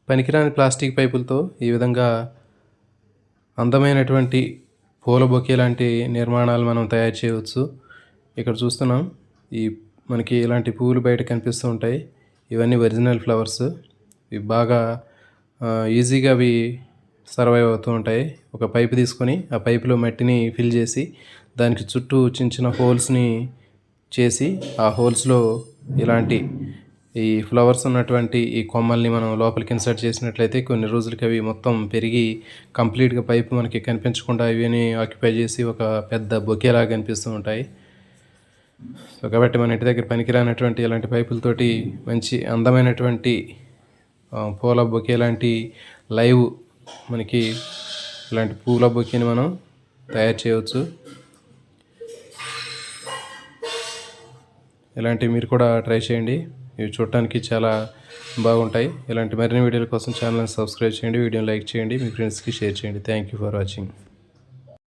పనికిరాని ప్లాస్టిక్ పైపులతో ఈ విధంగా అందమైనటువంటి పూల బొకే లాంటి నిర్మాణాలు మనం తయారు చేయవచ్చు. ఇక్కడ చూస్తున్నాం మనకి ఇలాంటి పువ్వులు బయట కనిపిస్తూ ఉంటాయి. ఇవన్నీ ఒరిజినల్ ఫ్లవర్స్. ఇవి బాగా ఈజీగా సర్వైవ్ అవుతూ ఉంటాయి. ఒక పైపు తీసుకొని ఆ పైపులో మట్టిని ఫిల్ చేసి దానికి చుట్టూ చిన్న చిన్న హోల్స్ని చేసి ఆ హోల్స్లో ఇలాంటి ఈ ఫ్లవర్స్ ఉన్నటువంటి ఈ కొమ్మల్ని మనం లోపలికి ఇన్సర్ట్ చేసినట్లయితే కొన్ని రోజులకి అవి మొత్తం పెరిగి కంప్లీట్గా పైపు మనకి కనిపించకుండా ఇవన్నీ ఆక్యుపై చేసి ఒక పెద్ద బొకేలాగా కనిపిస్తూ ఉంటాయి. సో కాబట్టి మన ఇంటి దగ్గర పనికిరానటువంటి ఇలాంటి పైపులతోటి మంచి అందమైనటువంటి పూల బొకే లాంటి లైవ్ మనకి ఇలాంటి పూల బొకేని మనం తయారు చేయవచ్చు. ఇలాంటివి మీరు కూడా ట్రై చేయండి. ఇవి చూడటానికి చాలా బాగుంటాయి. ఇలాంటి మరిన్ని వీడియోల కోసం ఛానల్ని సబ్స్క్రైబ్ చేయండి, వీడియోని లైక్ చేయండి, మీ ఫ్రెండ్స్కి షేర్ చేయండి. Thank you for watching.